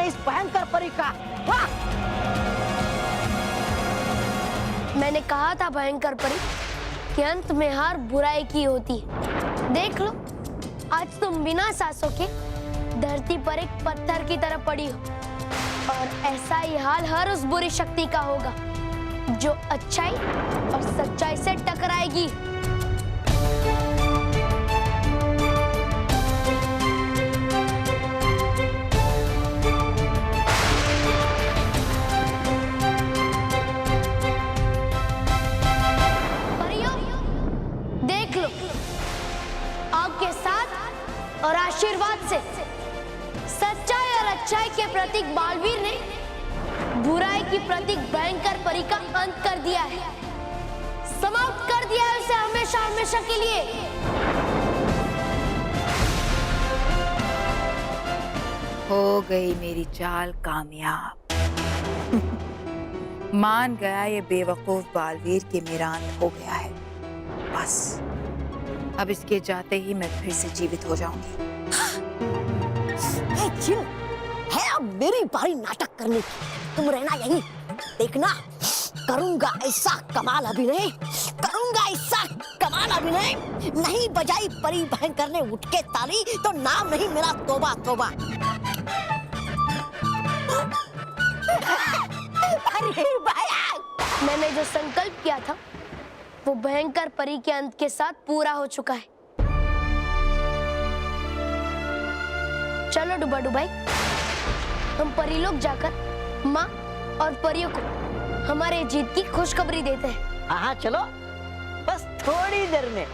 करने इस भयंकर परी का। वाह! मैंने कहा था भयंकर परी कि अंत में हार बुराई की होती है। देख लो, आज तुम बिना सांसों के धरती पर एक पत्थर की तरह पड़ी हो, और ऐसा ही हाल हर उस बुरी शक्ति का होगा जो अच्छाई और सच्चाई से टकराएगी। परियों, देख लो, आपके साथ और आशीर्वाद से सच्चाई और अच्छाई के प्रतीक बालवीर ने बुराई की प्रतीक भयंकर परी का अंत कर दिया है, समाप्त कर दिया है उसे हमेशा हमेशा के लिए। हो गई मेरी चाल कामयाब। मान गया ये बेवकूफ बालवीर कि मेरा अंत हो गया है। बस अब इसके जाते ही मैं फिर से जीवित हो जाऊंगी। जिन, है अब मेरी बारी नाटक करने की। तुम रहना यहीं, देखना करूंगा ऐसा कमाल अभिनय, करूंगा ऐसा कमाल अभिनय। नहीं बजाई परी भयंकर ने उठ के ताली तो नाम नहीं मेरा तोबा तोबा। अरे भैया, मैंने जो संकल्प किया था वो भयंकर परी के अंत के साथ पूरा हो चुका है। चलो डुबा डुबाई, हम परीलोक जाकर माँ और परियों को हमारे जीत की खुशखबरी देते हैं। हाँ चलो, बस थोड़ी देर में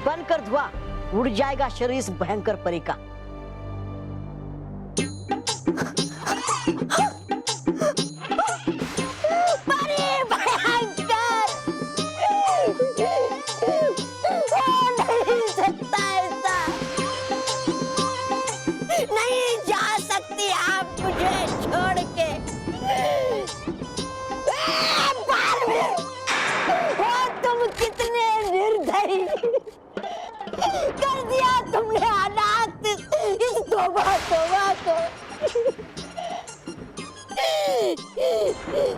बनकर धुआं उड़ जाएगा शरीर इस भयंकर परी का। परी भयंकर, हो नहीं सकता ऐसा, नहीं जा सकती आप मुझे छोड़ के। तुम कितने निर्दयी, कर दिया तुमने अनाथ इस तोबा तोबा को।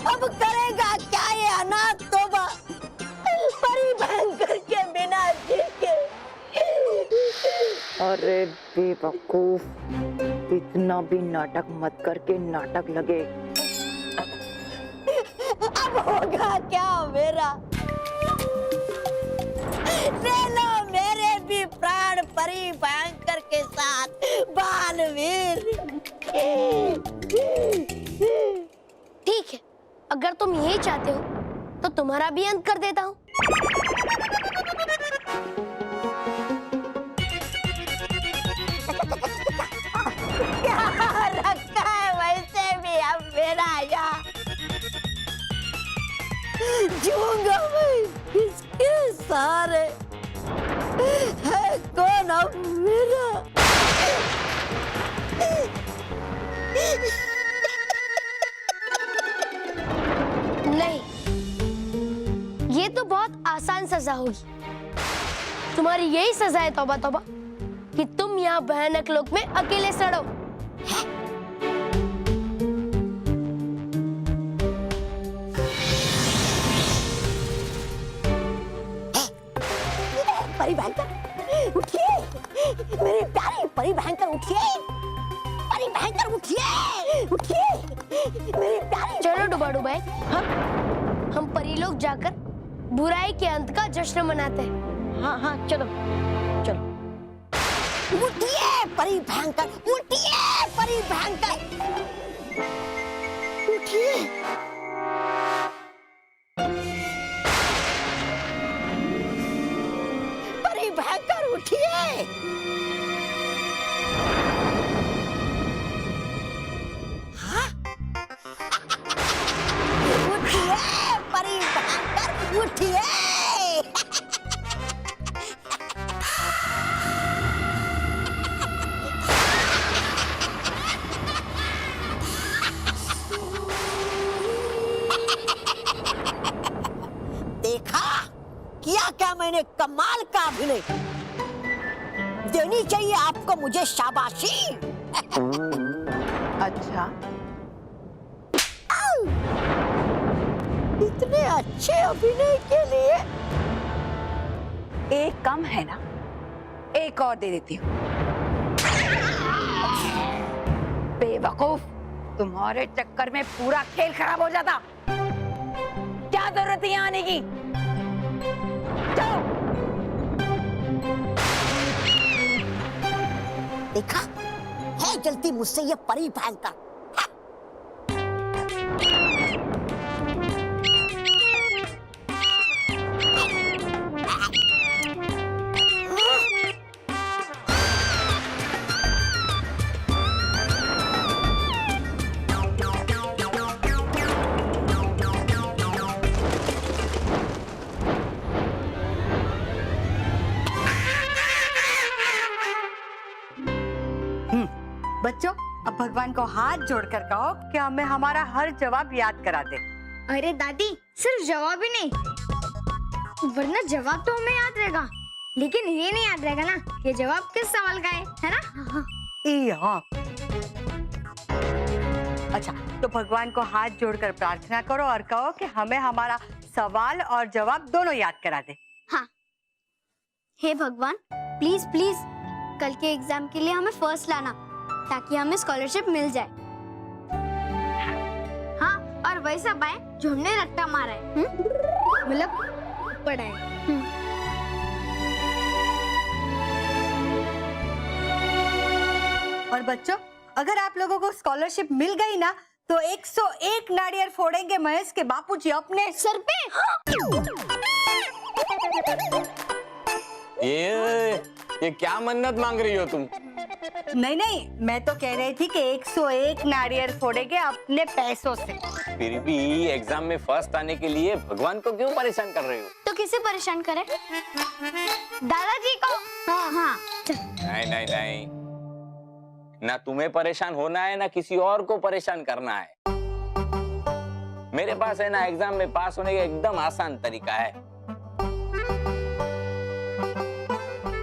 अब करेगा क्या ये अनाथ तोबा परी भयंकर के बिना जी के। अरे बेवकूफ, इतना भी नाटक मत करके नाटक लगे। अब होगा क्या मेरा? ले लो मेरे भी प्राण परी भयंकर के साथ बालवीर। ठीक है, अगर तुम यही चाहते हो तो तुम्हारा भी अंत कर देता हूँ। क्या रखा है वैसे भी अब मेरा यहाँ, जीऊंगा मैं इसके सहारे। है कौन अब मेरा? नहीं, ये तो बहुत आसान सजा होगी। तुम्हारी यही सजा है तौबा तौबा कि तुम यहाँ भयानक लोक में अकेले सड़ो। परी भयंकर उठिए, मेरी प्यारी परी भयंकर उठिए, परी भयंकर उठिए, उठिए मेरी प्यारी। चलो डुबा डुबाई, हम परीलोक जाकर बुराई के अंत का जश्न मनाते हैं। हाँ हाँ चलो चलो। उठिए परी भयंकर, उठिए परी भयंकर, उठिए। परी भयंकर उठिए। हाँ? उठिए परी भयंकर, उठिए। किया क्या मैंने कमाल का अभिनय, देनी चाहिए आपको मुझे शाबाशी। अच्छा, इतने अच्छे अभिनय के लिए एक कम है ना, एक और दे देती हूँ। बेवकूफ, तुम्हारे चक्कर में पूरा खेल खराब हो जाता। क्या जरूरत है यहाँ आने की? जाओ। देखा है जलती मुझसे ये परी भयंकर। बच्चों, अब भगवान को हाथ जोड़कर कहो कि हमें हमारा हर जवाब याद करा दे। अरे दादी, सिर्फ जवाब ही नहीं, वरना जवाब तो हमें याद रहेगा, लेकिन ये नहीं याद रहेगा ना ये जवाब किस सवाल का है ना? हाँ। अच्छा, तो भगवान को हाथ जोड़कर प्रार्थना करो और कहो कि हमें हमारा सवाल और जवाब दोनों याद करा दे। हाँ। हे भगवान, प्लीज प्लीज कल के एग्जाम के लिए हमें फर्स्ट लाना, ताकि हमें स्कॉलरशिप मिल जाए। हाँ, और वैसा पाए जो हमने रट्टा मारा है, मतलब पढ़ाए। और बच्चों, अगर आप लोगों को स्कॉलरशिप मिल गई ना, तो 101 नारियल फोड़ेंगे महेश के बापूजी अपने सर पे। ये क्या मन्नत मांग रही हो तुम? नहीं नहीं, मैं तो कह रही थी कि 101 नारियल फोड़ेंगे अपने पैसों से। फिर भी एग्जाम में फर्स्ट आने के लिए भगवान को क्यों परेशान कर रहे हो? तो किसे परेशान करे? दादाजी को। हाँ हाँ। नहीं नहीं नहीं, ना तुम्हें परेशान होना है ना किसी और को परेशान करना है। मेरे पास है ना एग्जाम में पास होने का एकदम आसान तरीका है।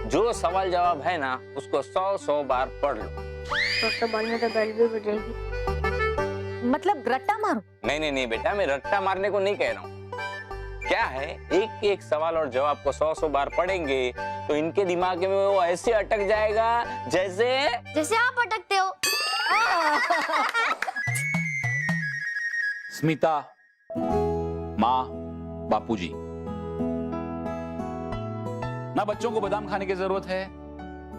जो सवाल जवाब है ना उसको 100 बार पढ़ लो। तो बाद में तो बेल भी बजेगी। मतलब रट्टा मारो? नहीं नहीं नहीं बेटा, मैं रट्टा मारने को नहीं कह रहा हूँ। क्या है, एक एक सवाल और जवाब को 100 बार पढ़ेंगे तो इनके दिमाग में वो ऐसे अटक जाएगा जैसे आप अटकते हो। स्मिता, माँ, बापूजी, ना बच्चों को बादाम खाने की जरूरत है,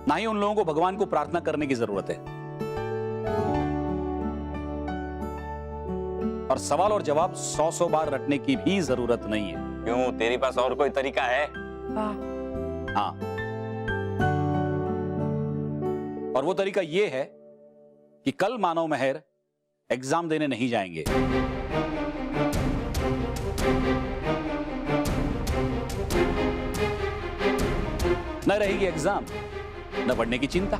ना ही उन लोगों को भगवान को प्रार्थना करने की जरूरत है। और सवाल और जवाब 100 बार रटने की भी जरूरत नहीं है। क्यों, तेरे पास और कोई तरीका है? हाँ, और वो तरीका ये है कि कल मानव मेहर एग्जाम देने नहीं जाएंगे। न रहेगी एग्जाम, न पढ़ने की चिंता।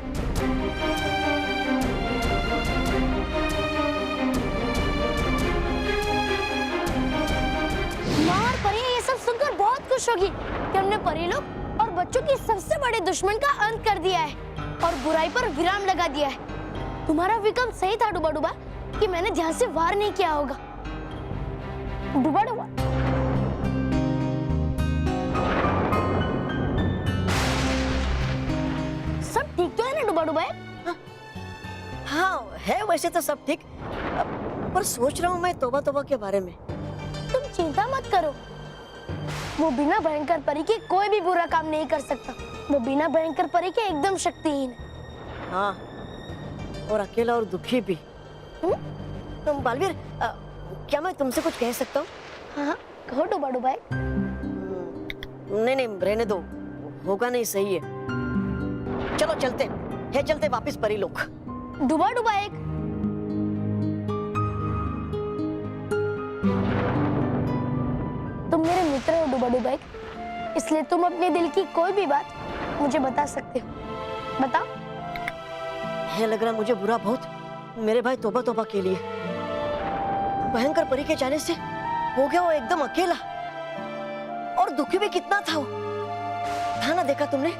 मार परी ये सब सुनकर बहुत खुश होगी कि हमने परी लोग और बच्चों की सबसे बड़े दुश्मन का अंत कर दिया है और बुराई पर विराम लगा दिया है। तुम्हारा विकल्प सही था डुबा डुबा, कि मैंने ध्यान से वार नहीं किया होगा। डुबा डुबा। सब ठीक तो है ना डुबा डुबा? हाँ है वैसे तो सब ठीक, पर सोच रहा हूँ मैं तौबा तौबा के बारे में। तुम चिंता मत करो, वो बिना भयंकर परी के कोई भी बुरा काम नहीं कर सकता। वो बिना भयंकर परी के एकदम शक्तिहीन है। हाँ, और अकेला और दुखी भी। तुम बालवीर, क्या मैं तुमसे कुछ कह सकता हूँ? हाँ, कहो डुबा डुबा। नहीं नहीं, रहने दो, होगा नहीं, सही है। चलो चलते वापस परी लोग। डुबा डुबा एक। तुम मेरे मित्र हो डुबा डुबा एक, इसलिए तुम अपने दिल की कोई भी बात मुझे बता सकते हो। बताओ। है लग रहा मुझे बुरा बहुत मेरे भाई तौबा तौबा के लिए। भयंकर परी के जाने से हो गया वो एकदम अकेला, और दुखी भी कितना था वो। था ना, देखा तुमने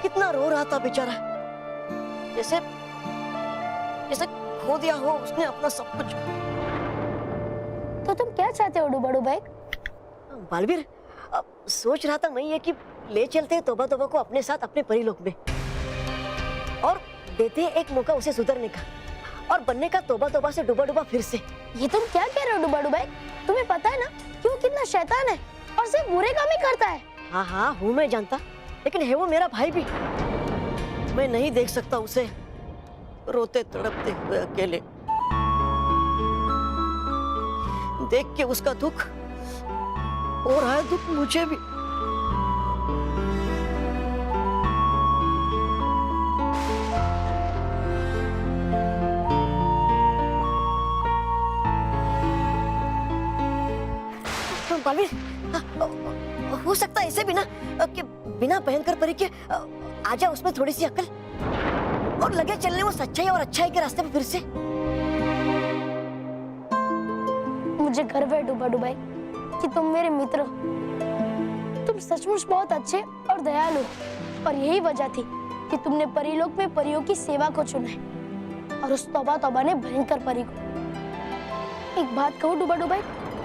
कितना रो रहा था बेचारा, जैसे खो दिया हो उसने अपना सब कुछ। तो तुम क्या चाहते हो डूबा डूबा? बालवीर, अब सोच रहा था मैं ये कि ले चलते तोबा तोबा को अपने साथ अपने परिलोक में और देते हैं एक मौका उसे सुधरने का और बनने का तोबा तोबा से डूबा डूबा फिर से। ये तुम क्या कह रहे हो डूबा डूबा? तुम्हें पता है ना कि वो कितना शैतान है और सिर्फ बुरे काम ही करता है। हाँ हाँ हूँ मैं जानता, लेकिन है वो मेरा भाई भी। मैं नहीं देख सकता उसे रोते तड़पते हुए अकेले। देख के उसका दुख हो रहा है, दुख मुझे भी। बालवीर, हो सकता है इसे भी ना कि बिना भयंकर परी के आ जाए उसमें थोड़ी सी अक्ल और लगे चलने वो सच्चाई और अच्छाई के रास्ते पे फिर से। मुझे गर्व है डूबा डूबा कि तुम मेरे मित्र हो। तुम सचमुच बहुत अच्छे और दयालु हो और यही वजह थी कि तुमने परीलोक में परियों की सेवा को चुना है और उस तौबा तौबा ने भयंकर परी को। एक बात कहूँ डूबा डूबा,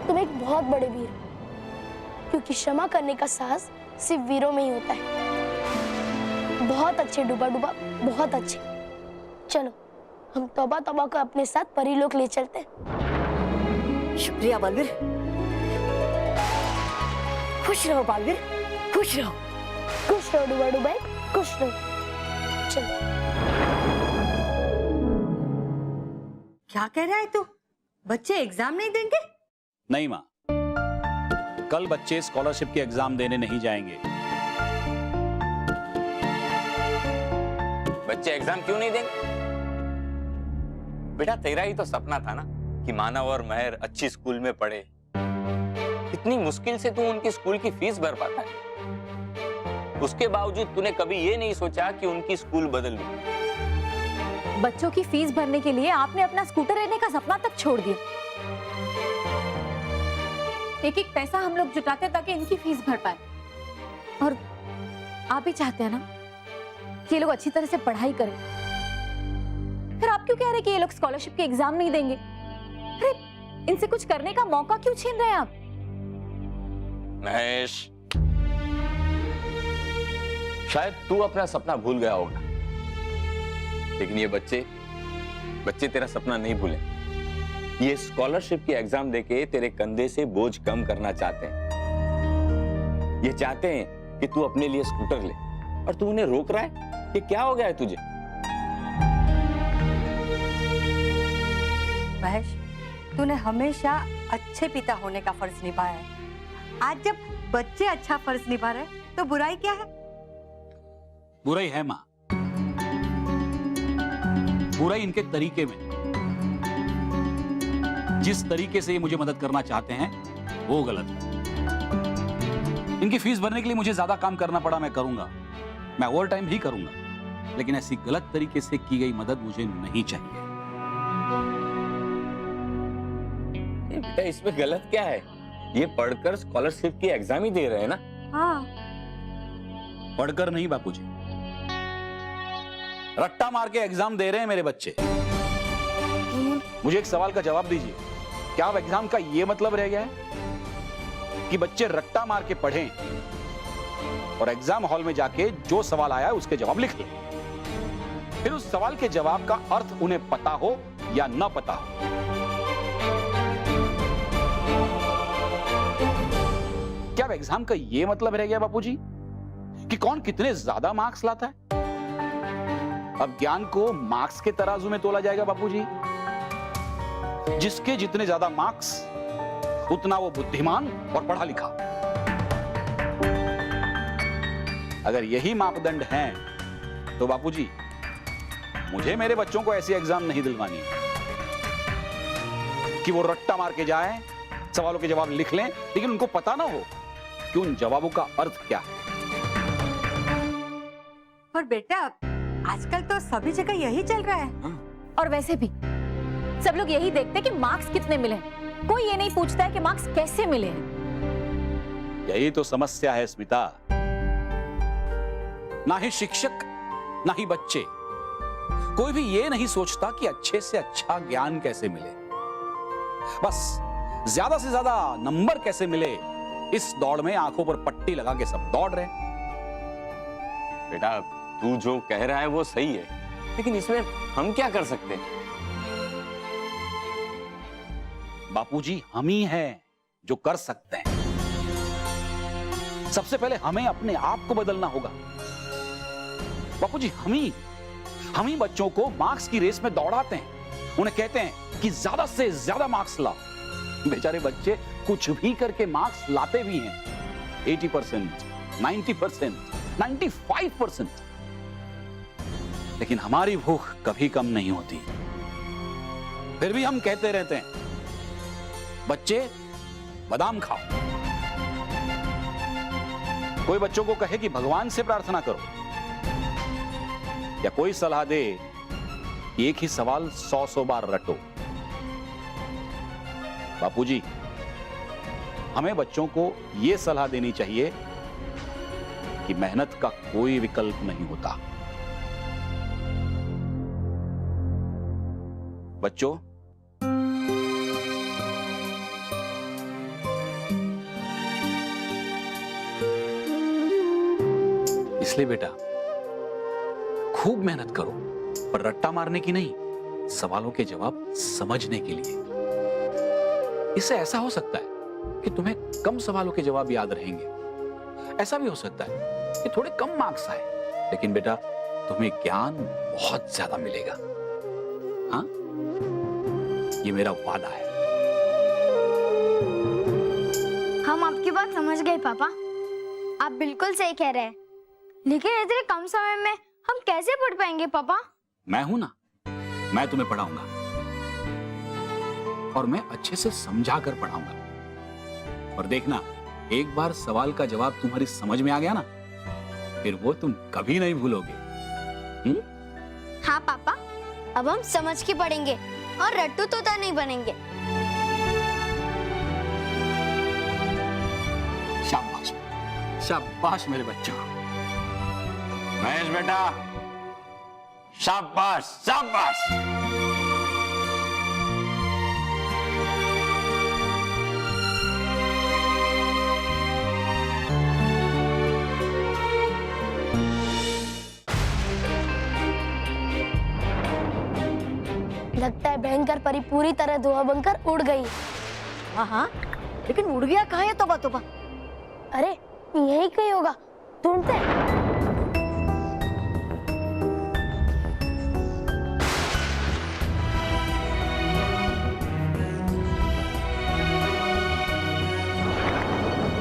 तुम एक बहुत बड़े वीर हो, क्योंकि क्षमा करने का साहस सिर्फ वीरों में ही होता है। बहुत अच्छे डूबा डूबा, बहुत अच्छे। चलो हम तौबा तौबा को अपने साथ परीलोक ले चलते हैं। शुक्रिया बालवीर। खुश रहो बालवीर, खुश रहो। खुश रहो डूबा डूबा, खुश रहो। चलो। क्या कह रहा है तू? बच्चे एग्जाम नहीं देंगे? नहीं माँ, कल बच्चे स्कॉलरशिप के एग्जाम देने नहीं जाएंगे। बच्चे एग्जाम क्यों नहीं देंगे? बेटा तेरा ही तो सपना था ना कि मानव और महर अच्छी स्कूल में पढ़े। इतनी मुश्किल से तू उनकी स्कूल की फीस भर पाता है, उसके बावजूद तूने कभी ये नहीं सोचा कि उनकी स्कूल बदल दूं। बच्चों की फीस भरने के लिए आपने अपना स्कूटर लेने का सपना तक छोड़ दिया। एक एक पैसा हम लोग जुटाते ताकि इनकी फीस भर पाए, और आप भी चाहते हैं ना कि ये लोग अच्छी तरह से पढ़ाई करें। फिर आप क्यों कह रहे कि ये लोग स्कॉलरशिप के एग्जाम नहीं देंगे? अरे इनसे कुछ करने का मौका क्यों छीन रहे हैं आप? महेश, शायद तू अपना सपना भूल गया होगा, लेकिन ये बच्चे तेरा सपना नहीं भूले। ये स्कॉलरशिप की एग्जाम देके तेरे कंधे से बोझ कम करना चाहते हैं। ये चाहते हैं कि तू अपने लिए स्कूटर ले, और तू उन्हें रोक रहा है। ये क्या हो गया है तुझे? महेश, तूने हमेशा अच्छे पिता होने का फर्ज निभाया है। आज जब बच्चे अच्छा फर्ज निभा रहे तो बुराई क्या है? बुराई है माँ, बुराई इनके तरीके में। जिस तरीके से ये मुझे मदद करना चाहते हैं वो गलत है। इनकी फीस भरने के लिए मुझे ज्यादा काम करना पड़ा, मैं करूंगा, मैं ओवर टाइम भी करूंगा, लेकिन ऐसी गलत तरीके से की गई मदद मुझे नहीं चाहिए। बेटा इसमें गलत क्या है? ये पढ़कर स्कॉलरशिप की एग्जाम ही दे रहे हैं ना। हाँ, पढ़कर नहीं बापूजी, रट्टा मार के एग्जाम दे रहे हैं मेरे बच्चे। मुझे एक सवाल का जवाब दीजिए, क्या अब एग्जाम का ये मतलब रह गया है कि बच्चे रट्टा मार के पढ़ें और एग्जाम हॉल में जाके जो सवाल आया है उसके जवाब लिख लें, फिर उस सवाल के जवाब का अर्थ उन्हें पता हो या ना पता हो? क्या अब एग्जाम का ये मतलब रह गया बापूजी कि कौन कितने ज्यादा मार्क्स लाता है? अब ज्ञान को मार्क्स के तराजू में तोला जाएगा बापूजी। जिसके जितने ज्यादा मार्क्स उतना वो बुद्धिमान और पढ़ा लिखा। अगर यही मापदंड हैं तो बापूजी मुझे मेरे बच्चों को ऐसी एग्जाम नहीं दिलवानी कि वो रट्टा मार के जाएं, सवालों के जवाब लिख लें, लेकिन उनको पता ना हो कि उन जवाबों का अर्थ क्या है। पर बेटा आजकल तो सभी जगह यही चल रहा है। और वैसे भी सब लोग यही देखते हैं कि मार्क्स कितने मिले, कोई ये नहीं पूछता है कि मार्क्स कैसे मिले हैं। यही तो समस्या है स्मिता। ना ही शिक्षक ना ही बच्चे कोई भी ये नहीं सोचता कि अच्छे से अच्छा ज्ञान कैसे मिले, बस ज्यादा से ज्यादा नंबर कैसे मिले, इस दौड़ में आंखों पर पट्टी लगा के सब दौड़ रहे। बेटा तू जो कह रहा है वो सही है, लेकिन इसमें हम क्या कर सकते हैं? बापूजी हम ही हैं जो कर सकते हैं। सबसे पहले हमें अपने आप को बदलना होगा। बापूजी हम ही बच्चों को मार्क्स की रेस में दौड़ाते हैं, उन्हें कहते हैं कि ज्यादा से ज्यादा मार्क्स लाओ। बेचारे बच्चे कुछ भी करके मार्क्स लाते भी हैं, 80%, 90%, 95%, लेकिन हमारी भूख कभी कम नहीं होती। फिर भी हम कहते रहते हैं बच्चे बादाम खाओ। कोई बच्चों को कहे कि भगवान से प्रार्थना करो, या कोई सलाह दे कि एक ही सवाल 100 बार रटो। बापूजी हमें बच्चों को यह सलाह देनी चाहिए कि मेहनत का कोई विकल्प नहीं होता। बच्चों इसलिए बेटा खूब मेहनत करो, पर रट्टा मारने की नहीं, सवालों के जवाब समझने के लिए। इससे ऐसा हो सकता है कि तुम्हें कम सवालों के जवाब याद रहेंगे, ऐसा भी हो सकता है कि थोड़े कम मार्क्स आए, लेकिन बेटा तुम्हें ज्ञान बहुत ज्यादा मिलेगा। हाँ, ये मेरा वादा है। हम आपकी बात समझ गए पापा, आप बिल्कुल सही कह रहे हैं, लेकिन इतने कम समय में हम कैसे पढ़ पाएंगे पापा? मैं हूं ना, मैं तुम्हें पढ़ाऊंगा, और मैं अच्छे से समझा कर पढ़ाऊंगा। और देखना, एक बार सवाल का जवाब तुम्हारी समझ में आ गया ना, फिर वो तुम कभी नहीं भूलोगे। हाँ पापा, अब हम समझ के पढ़ेंगे और रट्टू तोता नहीं बनेंगे। शाबाश, शाबाश मेरे बच्चों। महेश बेटा शाबाश शाबाश। लगता है भयंकर परी पूरी तरह धुआं बनकर उड़ गई। हाँ हाँ, लेकिन उड़ गया कहाँ है? तोबा तोबा। अरे यही कहीं होगा, ढूंढते हैं।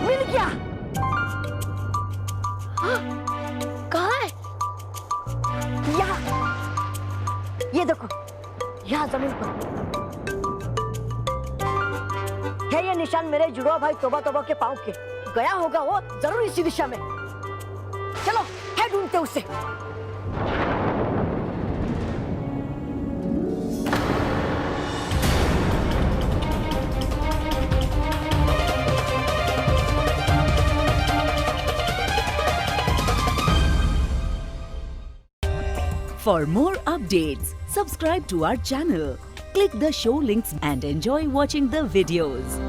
मिल गया। हाँ, कहाँ है? यहाँ, ये देखो, यहाँ जमीन पर है ये निशान मेरे जुड़वा भाई तोबा तोबा के पांव के। गया होगा वो जरूर इसी दिशा में। चलो है ढूंढते उसे। For more updates, subscribe to our channel, click the show links and enjoy watching the videos.